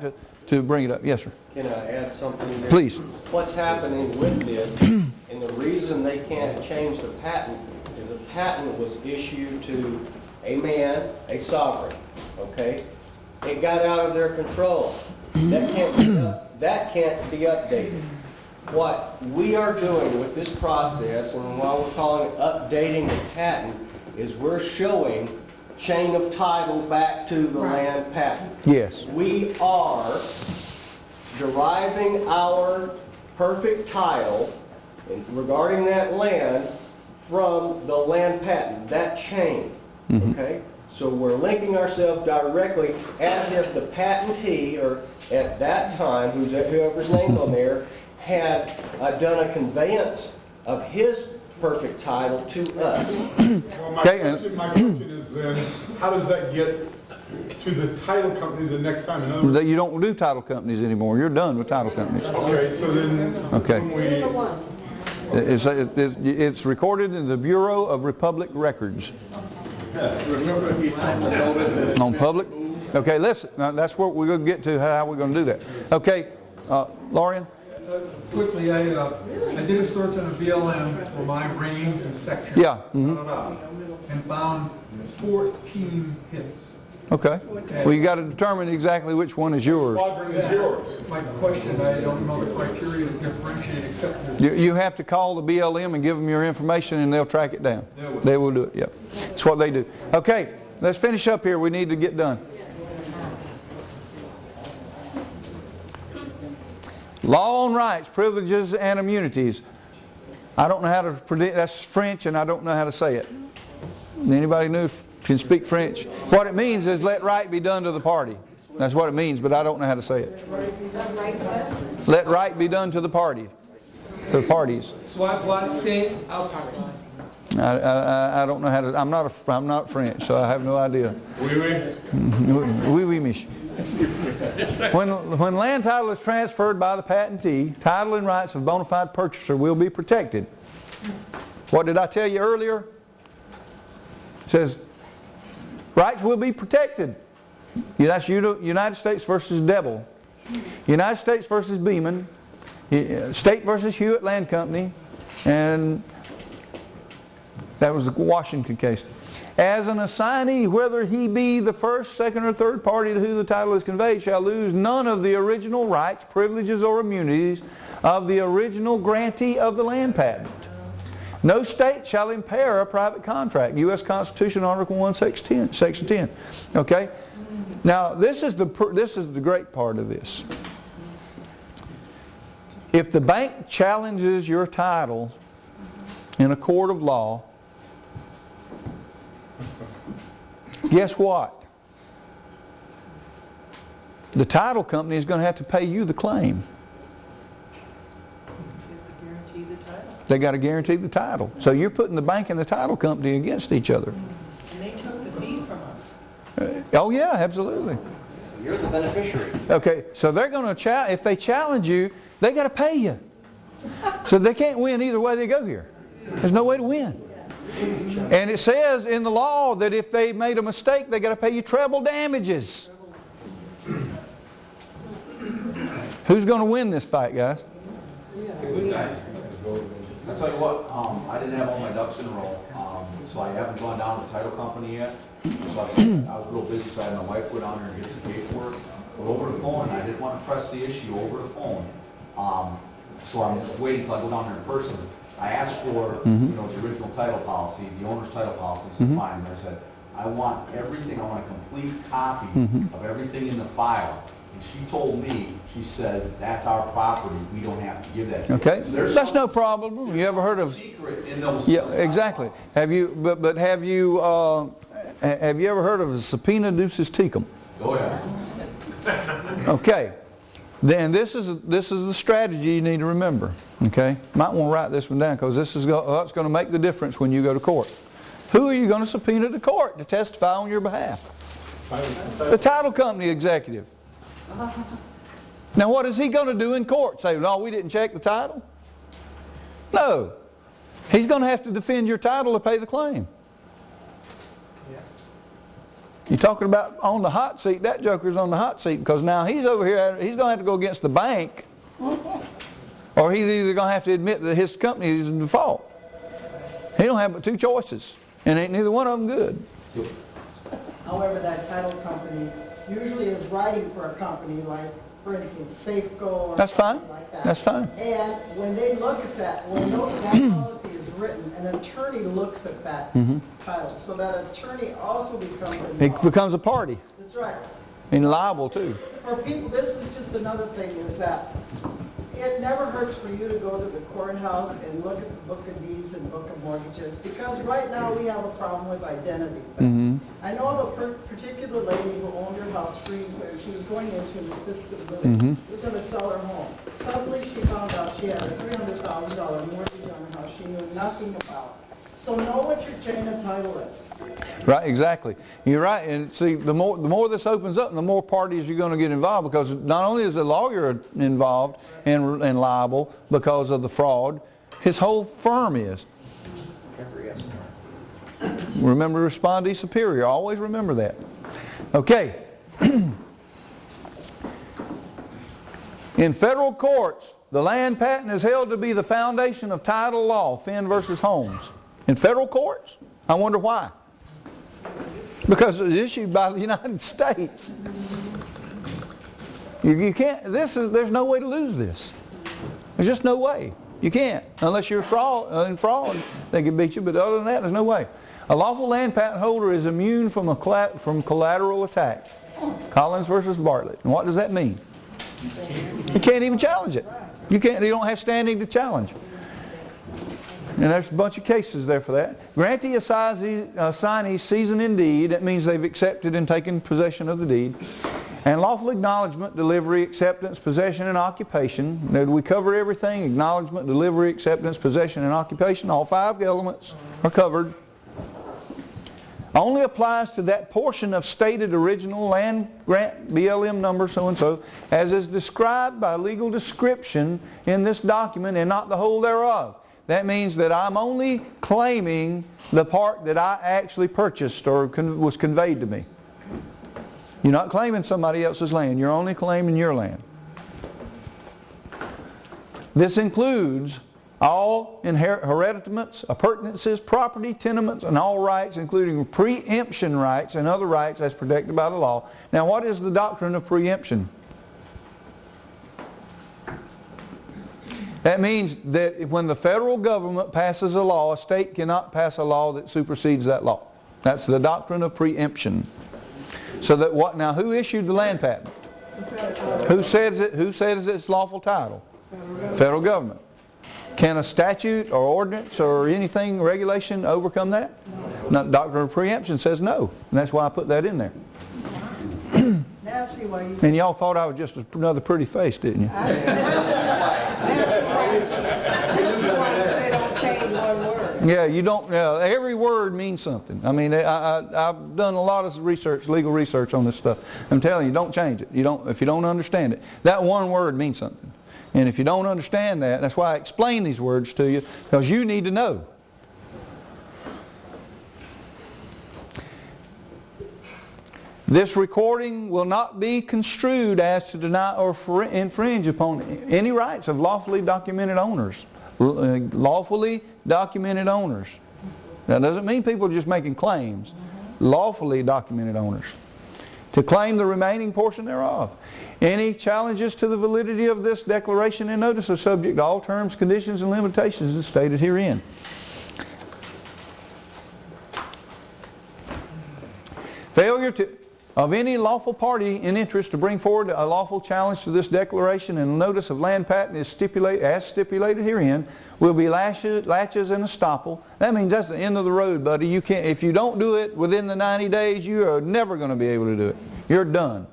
to bring it up. Yes, sir. Can I add something there? Please. What's happening with this, and the reason they can't change the patent, is the patent was issued to a man, a sovereign, okay? It got out of their control. That can't be updated. What we are doing with this process, and while we're calling it updating the patent, is we're showing chain of title back to the land patent. Yes. We are deriving our perfect title regarding that land from the land patent, that chain, okay? So we're linking ourselves directly as if the patentee, or at that time, whoever's named on there, had done a conveyance of his perfect title to us. Well, my question is then, how does that get to the title company the next time? In other words, You don't do title companies anymore. You're done with title companies. okay, so then It's recorded in the Bureau of Republic Records. On public? Okay, listen, now that's what we're going to get to, how we're going to do that. Okay, Lorian? Quickly, I did a search on a BLM for my range and section. Yeah. And found 14 hits. Okay. Well, you got to determine exactly which one is yours. My question, I don't know the criteria to differentiate except You have to call the BLM and give them your information, and they'll track it down. They will do it, yep. That's what they do. Okay, let's finish up here. We need to get done. Law on rights, privileges, and immunities. I don't know how to predict, that's French and I don't know how to say it. Anybody new can speak French? What it means is let right be done to the party. That's what it means, but I don't know how to say it. Let right be done to the party. To the parties. I don't know how to, I'm not French, so I have no idea. Oui, oui, monsieur. When land title is transferred by the patentee, title and rights of bona fide purchaser will be protected. What did I tell you earlier? It says, rights will be protected. That's United States versus Devil. United States versus Beeman. State versus Hewitt Land Company. And that was the Washington case. As an assignee, whether he be the first, second, or third party to whom the title is conveyed, shall lose none of the original rights, privileges, or immunities of the original grantee of the land patent. No state shall impair a private contract. U.S. Constitution, Article 1, Section 10. Okay? Now, this is the great part of this. If the bank challenges your title in a court of law, guess what? The title company is going to have to pay you the claim. They got to guarantee the title. So you're putting the bank and the title company against each other. And they took the fee from us. Oh yeah, absolutely. You're the beneficiary. Okay, so they're going to if they challenge you, they got to pay you. So they can't win either way they go here. There's no way to win. And it says in the law that if they made a mistake, they got to pay you treble damages. Who's going to win this fight, guys? I'll tell you what, I didn't have all my ducks in a row, so I haven't gone down to the title company yet. So I was real busy, so I had my wife go down there and get some paperwork. But over the phone, I didn't want to press the issue over the phone. So I'm just waiting until I go down there in person. I asked for, the original title policy, the owner's title policy, so fine. And I said, I want everything, I want a complete copy of everything in the file. And she told me, she says, that's our property, we don't have to give that to you. Okay, So that's no problem. You ever heard of? Secret in those. Yeah, exactly. Have you? But have you ever heard of a subpoena ducis tecum? Oh yeah. Okay. Then this is the strategy you need to remember. Okay, might want to write this one down because this is what's going to make the difference when you go to court. Who are you going to subpoena to court to testify on your behalf? The title company executive. Now what is he going to do in court? Say, no, we didn't check the title? No. He's going to have to defend your title to pay the claim. You're talking about on the hot seat, that joker's on the hot seat because now he's over here, he's going to have to go against the bank or he's either going to have to admit that his company is in default. He don't have but two choices and ain't neither one of them good. However, that title company usually is writing for a company like, for instance, Safeco or That's fine. something like that. That's fine. And when they look at that, when that policy is written, an attorney looks at that title. So that attorney also becomes involved. He becomes a party That's right. and liable too. For people, this is just another thing, is that it never hurts for you to go to the courthouse and look at the book of deeds and book of mortgages, because right now we have a problem with identity. I know of a particular lady who owned her house free where she was going into an assisted living. She was going to sell her home. Suddenly she found out she had a $300,000 mortgage on her house she knew nothing about. So know what your chain of title is. Right, exactly. You're right. And see, the more this opens up, the more parties you're going to get involved, because not only is the lawyer involved and liable because of the fraud, his whole firm is. Remember, respondee superior. Always remember that. Okay. In federal courts, the land patent is held to be the foundation of title law, Finn versus Holmes. In federal courts? I wonder why. Because it was issued by the United States. You can't, there's no way to lose this. There's just no way. You can't. Unless you're in fraud, they can beat you, but other than that, there's no way. A lawful land patent holder is immune from collateral attack. Collins versus Bartlett. And what does that mean? You can't even challenge it. You don't have standing to challenge. And there's a bunch of cases there for that. Grantee assignee season in deed, that means they've accepted and taken possession of the deed. And lawful acknowledgement, delivery, acceptance, possession, and occupation. Now, do we cover everything? Acknowledgement, delivery, acceptance, possession, and occupation. All 5 elements are covered. Only applies to that portion of stated original land grant BLM number so-and-so as is described by legal description in this document and not the whole thereof. That means that I'm only claiming the part that I actually purchased or was conveyed to me. You're not claiming somebody else's land. You're only claiming your land. This includes all hereditaments, appurtenances, property, tenements, and all rights, including preemption rights and other rights as protected by the law. Now, what is the doctrine of preemption? That means that when the federal government passes a law, a state cannot pass a law that supersedes that law. That's the doctrine of preemption. So that what? Now, who issued the land patent? Who says it's lawful title? Federal government. Can a statute or ordinance or anything, regulation, overcome that? No. Doctrine of preemption says no. And that's why I put that in there. Now I see why you And y'all thought I was just another pretty face, didn't you? That's why I say don't change one word. Yeah, you don't. Every word means something. I mean, I've done a lot of research, legal research on this stuff. I'm telling you, don't change it. If you don't understand it, that one word means something. And if you don't understand that, that's why I explain these words to you, because you need to know. This recording will not be construed as to deny or infringe upon any rights of lawfully documented owners. Lawfully documented owners. That doesn't mean people are just making claims. Lawfully documented owners. To claim the remaining portion thereof. Any challenges to the validity of this declaration and notice are subject to all terms, conditions, and limitations as stated herein. Failure of any lawful party in interest to bring forward a lawful challenge to this declaration and notice of land patent is as stipulated herein will be latches and estoppel. That means that's the end of the road, buddy. You can't, if you don't do it within the 90 days, you are never going to be able to do it. You're done.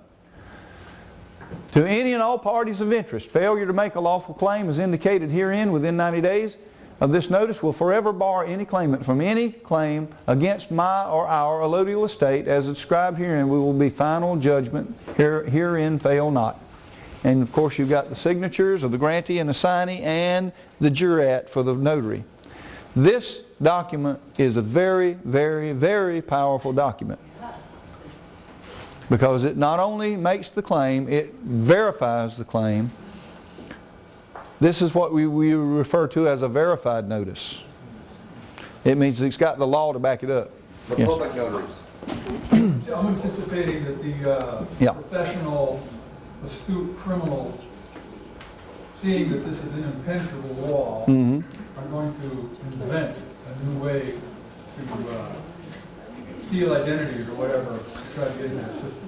To any and all parties of interest, failure to make a lawful claim as indicated herein within 90 days of this notice will forever bar any claimant from any claim against my or our allodial estate as described herein. We will be final judgment herein fail not. And of course you've got the signatures of the grantee and assignee and the jurat for the notary. This document is a very, very, very powerful document. Because it not only makes the claim, it verifies the claim. This is what we refer to as a verified notice. It means it's got the law to back it up. The Yes. public notaries. I'm anticipating that the professional, astute criminals, seeing that this is an impenetrable wall, are going to invent a new way to steal identities or whatever to try to get into the system.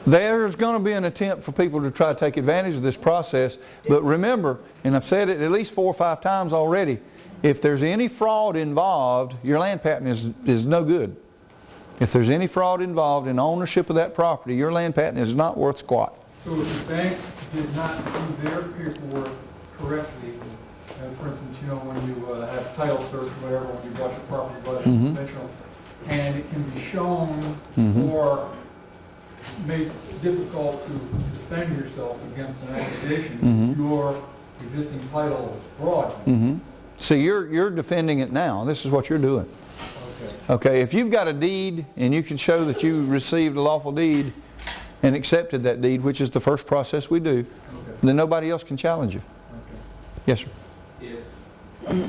There's going to be an attempt for people to try to take advantage of this process, but remember, and I've said it at least 4 or 5 times already, if there's any fraud involved, your land patent is no good. If there's any fraud involved in ownership of that property, your land patent is not worth squat. So if the bank did not do their paperwork correctly, for instance, you know, when you have title search or whatever, when you watch a property by conventional, and it can be shown or made difficult to defend yourself against an accusation, your existing title is fraud. So you're defending it now. This is what you're doing. Okay, if you've got a deed and you can show that you received a lawful deed and accepted that deed, which is the first process we do, then nobody else can challenge you. Yes, sir. If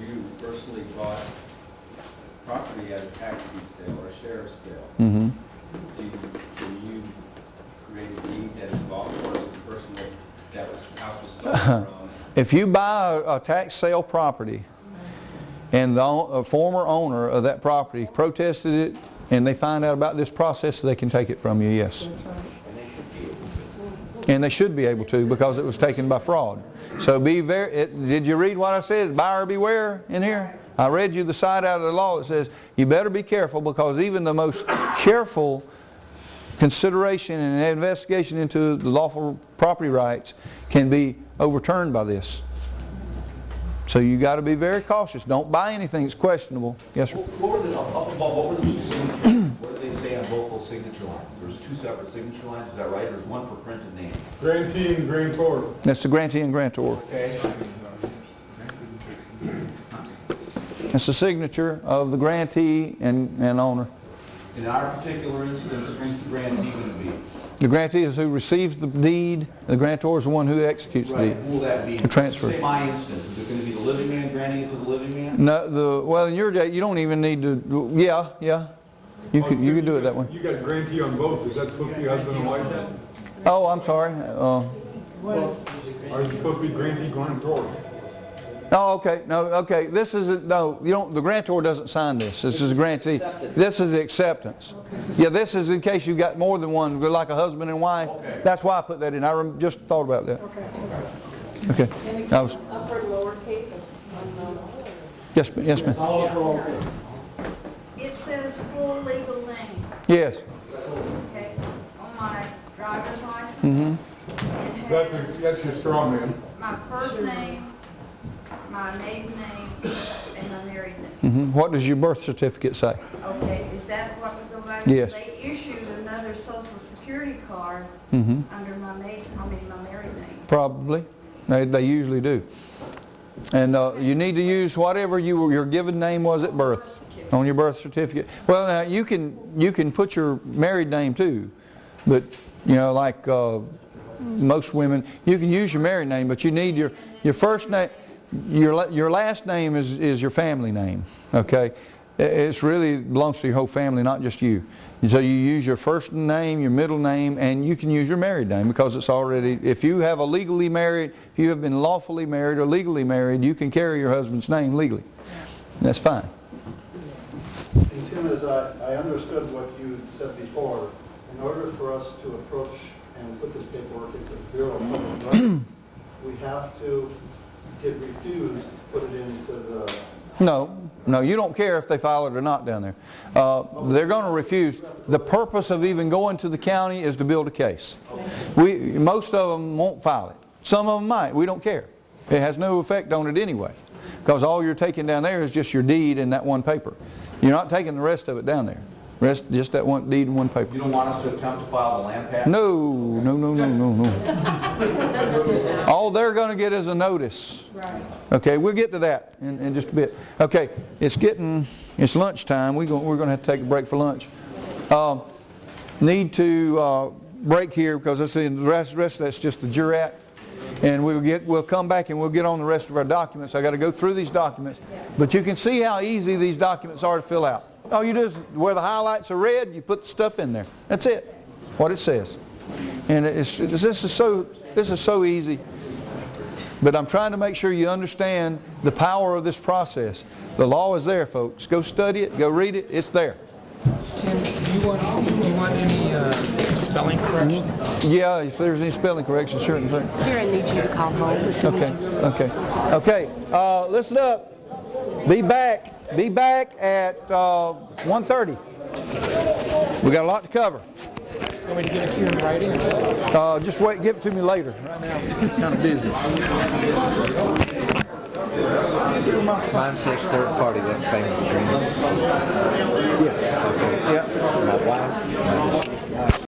you personally bought property at a tax deed sale or a sheriff's sale, can you create a deed that is lawful or the person that was house was stolen from? If you buy a tax sale property and the former owner of that property protested it and they find out about this process, they can take it from you, yes. That's right. And they should be able to. And they should be able to because it was taken by fraud. So be very, did you read what I said? Buyer beware in here? I read you the side out of the law that says you better be careful because even the most careful consideration and investigation into the lawful property rights can be overturned by this. So you got to be very cautious. Don't buy anything that's questionable. Yes, sir? What were the, up above, what were the two signatures? What did they say on both those signature lines? There's two separate signature lines, is that right? There's one for printed name. Grantee and grantor. That's the grantee and grantor. Okay. That's the signature of the grantee and owner. In our particular instance, who's the grantee going to be? The grantee is who receives the deed. The grantor is the one who executes the Right, deed. who will that be? The transfer. Say my instance, is it going to be the living man granting it to the living man? No, well, in your day, you don't even need to. Yeah. You could do it that way. You got grantee on both, is that supposed to be husband and wife? Oh, I'm sorry. Or is it supposed to be grantee, grantor? Oh, okay. No, okay. This isn't. No, you don't. The grantor doesn't sign this. This is a grantee. This is the acceptance. Yeah, this is in case you got more than one, like a husband and wife. Okay. That's why I put that in. I just thought about that. Okay. And I was, upper lowercase on yes, ma'am. It says full legal name, Yes. okay, on my driver's license. Mm-hmm. It has That's your straw man. my first name, my maiden name, and my married name. Mm-hmm. What does your birth certificate say? Okay, is that what we go back? Yes. They issued another social security card Mm-hmm. under my maiden, my married name. Probably. They usually do. And you need to use whatever your given name was at birth on your birth certificate. Well, now you can put your married name too, but you know, like most women, you can use your married name, but you need your first name. Your last name is your family name. Okay, it's really belongs to your whole family, not just you. So you use your first name, your middle name, and you can use your married name because it's already, if you have a legally married, if you have been lawfully married or legally married, you can carry your husband's name legally. That's fine. And Tim, as I understood what you said before, in order for us to approach and put this paperwork into the Bureau of Public Records, we have to get refused to put it into the... No, you don't care if they file it or not down there. They're going to refuse. The purpose of even going to the county is to build a case. Most of them won't file it. Some of them might. We don't care. It has no effect on it anyway, because all you're taking down there is just your deed and that one paper. You're not taking the rest of it down there. Just that one deed and one paper. You don't want us to attempt to file the land patent? No. All they're going to get is a notice. Okay, we'll get to that in just a bit. Okay, it's lunchtime. We're going to have to take a break for lunch. Need to break here because the rest of that's just the jurat. And we'll come back and we'll get on the rest of our documents. I got to go through these documents. But you can see how easy these documents are to fill out. All you do is where the highlights are red, you put the stuff in there. That's it. What it says. And this is so easy. But I'm trying to make sure you understand the power of this process. The law is there, folks. Go study it. Go read it. It's there. Tim, do you want any spelling corrections? Yeah, if there's any spelling corrections, sure. Here, I need you to call home as soon as you... Okay. Listen up. Be back at 1:30. We got a lot to cover. Want me to give it to you in writing? Or just wait, give it to me later. Right now, I'm kind of busy. Mine says third party, that's the same as agreement. Yes. Okay. Yeah.